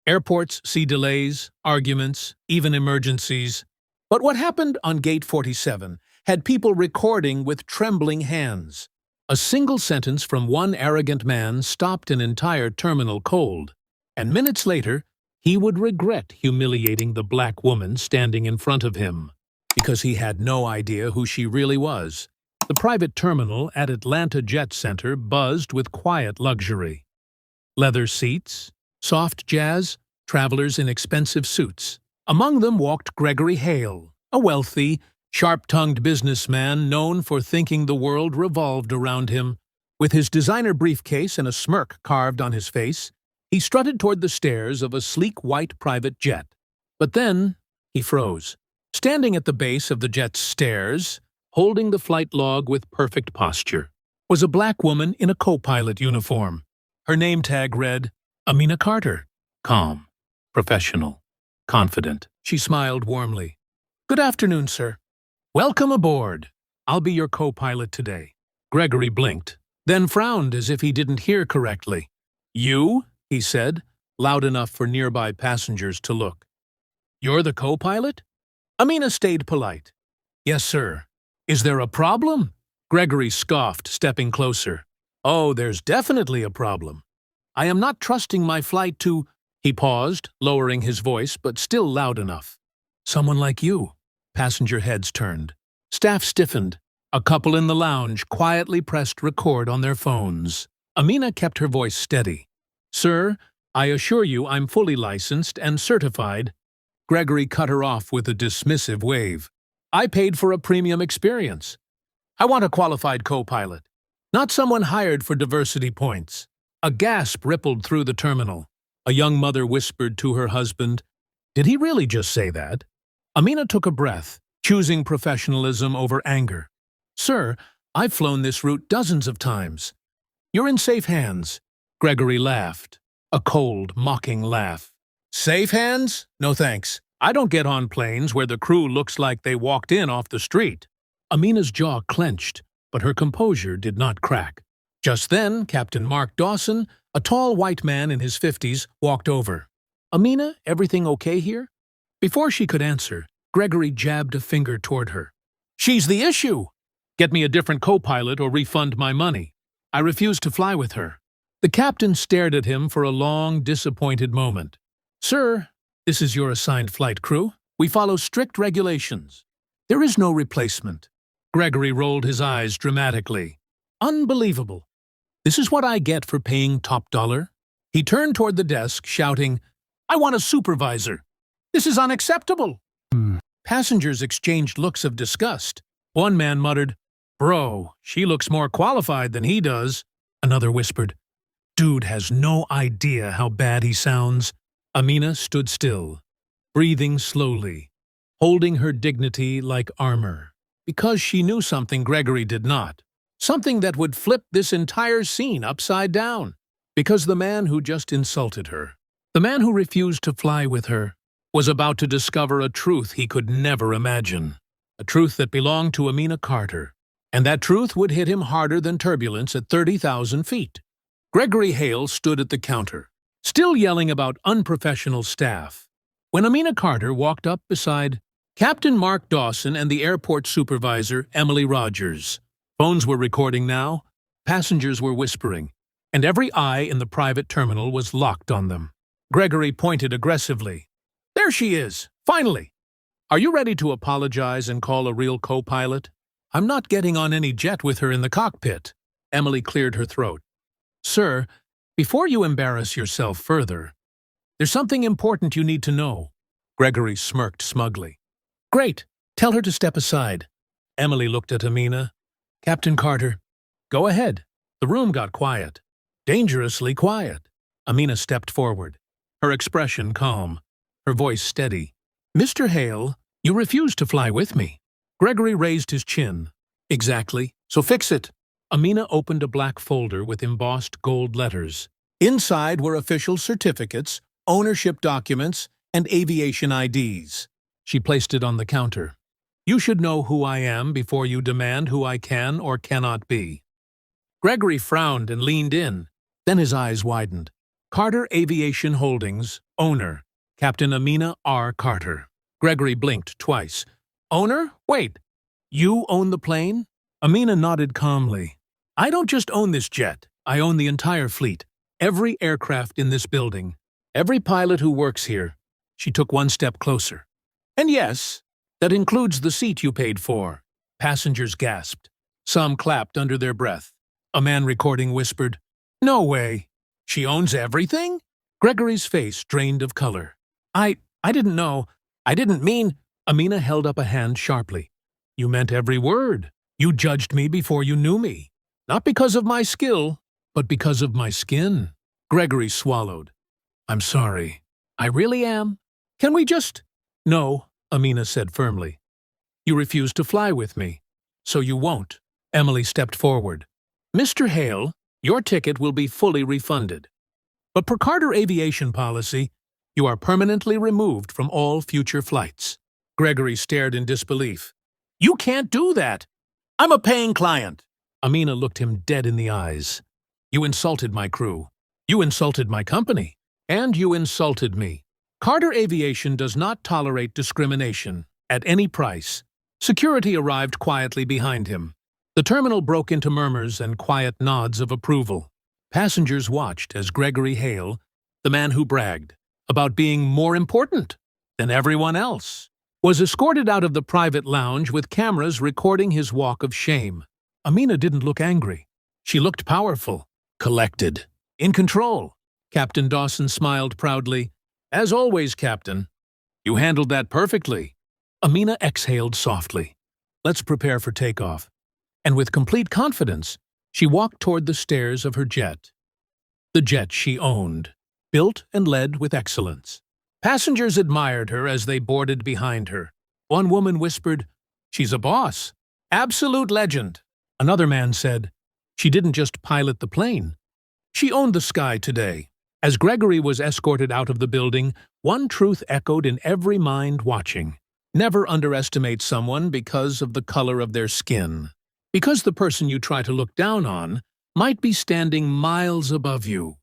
Airports see delays, arguments, even emergencies. But what happened on Gate 47 had people recording with trembling hands. A single sentence from one arrogant man stopped an entire terminal cold, and minutes later, he would regret humiliating the black woman standing in front of him, because he had no idea who she really was. The private terminal at Atlanta Jet Center buzzed with quiet luxury. Leather seats, soft jazz, travelers in expensive suits. Among them walked Gregory Hale, a wealthy, sharp-tongued businessman known for thinking the world revolved around him. With his designer briefcase and a smirk carved on his face, he strutted toward the stairs of a sleek white private jet. But then he froze. Standing at the base of the jet's stairs, holding the flight log with perfect posture, was a black woman in a co-pilot uniform. Her name tag read, Amina Carter. Calm, professional, confident. She smiled warmly. "Good afternoon, sir. Welcome aboard. I'll be your co-pilot today." Gregory blinked, then frowned as if he didn't hear correctly. "You?" he said, loud enough for nearby passengers to look. "You're the co-pilot?" Amina stayed polite. "Yes, sir. Is there a problem?" Gregory scoffed, stepping closer. "Oh, there's definitely a problem. I am not trusting my flight to—" He paused, lowering his voice, but still loud enough. "Someone like you." Passenger heads turned. Staff stiffened. A couple in the lounge quietly pressed record on their phones. Amina kept her voice steady. "Sir, I assure you I'm fully licensed and certified." Gregory cut her off with a dismissive wave. "I paid for a premium experience. I want a qualified co-pilot, not someone hired for diversity points." A gasp rippled through the terminal. A young mother whispered to her husband, "Did he really just say that?" Amina took a breath, choosing professionalism over anger. "Sir, I've flown this route dozens of times. You're in safe hands." Gregory laughed, a cold, mocking laugh. "Safe hands? No thanks. I don't get on planes where the crew looks like they walked in off the street." Amina's jaw clenched, but her composure did not crack. Just then, Captain Mark Dawson, a tall white man in his 50s, walked over. "Amina, everything okay here?" Before she could answer, Gregory jabbed a finger toward her. "She's the issue! Get me a different co-pilot or refund my money. I refuse to fly with her." The captain stared at him for a long, disappointed moment. "Sir, this is your assigned flight crew. We follow strict regulations. There is no replacement." Gregory rolled his eyes dramatically. "Unbelievable. This is what I get for paying top dollar." He turned toward the desk, shouting, "I want a supervisor. This is unacceptable." Passengers exchanged looks of disgust. One man muttered, "Bro, she looks more qualified than he does." Another whispered, "Dude has no idea how bad he sounds." Amina stood still, breathing slowly, holding her dignity like armor, because she knew something Gregory did not. Something that would flip this entire scene upside down. Because the man who just insulted her, the man who refused to fly with her, was about to discover a truth he could never imagine. A truth that belonged to Amina Carter. And that truth would hit him harder than turbulence at 30,000 feet. Gregory Hale stood at the counter, still yelling about unprofessional staff, when Amina Carter walked up beside Captain Mark Dawson and the airport supervisor, Emily Rogers. Phones were recording now, passengers were whispering, and every eye in the private terminal was locked on them. Gregory pointed aggressively. "There she is, finally! Are you ready to apologize and call a real co-pilot?" "I'm not getting on any jet with her in the cockpit." Emily cleared her throat. "Sir, before you embarrass yourself further, there's something important you need to know." Gregory smirked smugly. "Great, tell her to step aside." Emily looked at Amina. "Captain Carter, go ahead." The room got quiet, dangerously quiet. Amina stepped forward, her expression calm, her voice steady. "Mr. Hale, you refuse to fly with me." Gregory raised his chin. "Exactly, so fix it." Amina opened a black folder with embossed gold letters. Inside were official certificates, ownership documents, and aviation IDs. She placed it on the counter. "You should know who I am before you demand who I can or cannot be." Gregory frowned and leaned in. Then his eyes widened. Carter Aviation Holdings, owner, Captain Amina R. Carter. Gregory blinked twice. Owner? Wait, you own the plane? Amina nodded calmly. I don't just own this jet. I own the entire fleet. Every aircraft in this building. Every pilot who works here. She took one step closer. And yes, that includes the seat you paid for. Passengers gasped. Some clapped under their breath. A man recording whispered, No way. She owns everything? Gregory's face drained of color. I didn't know. I didn't mean. Amina held up a hand sharply. You meant every word. You judged me before you knew me. Not because of my skill, but because of my skin. Gregory swallowed. I'm sorry. I really am. Can we just… No, Amina said firmly. You refuse to fly with me, so you won't. Emily stepped forward. Mr. Hale, your ticket will be fully refunded. But per Carter Aviation policy, you are permanently removed from all future flights. Gregory stared in disbelief. You can't do that. I'm a paying client. Amina looked him dead in the eyes. You insulted my crew. You insulted my company. And you insulted me. Carter Aviation does not tolerate discrimination at any price. Security arrived quietly behind him. The terminal broke into murmurs and quiet nods of approval. Passengers watched as Gregory Hale, the man who bragged about being more important than everyone else, was escorted out of the private lounge with cameras recording his walk of shame. Amina didn't look angry. She looked powerful, collected, in control. Captain Dawson smiled proudly. As always, Captain. You handled that perfectly. Amina exhaled softly. Let's prepare for takeoff. And with complete confidence, she walked toward the stairs of her jet. The jet she owned, built and led with excellence. Passengers admired her as they boarded behind her. One woman whispered, She's a boss. Absolute legend. Another man said, She didn't just pilot the plane. She owned the sky today. As Gregory was escorted out of the building, one truth echoed in every mind watching. Never underestimate someone because of the color of their skin. Because the person you try to look down on might be standing miles above you.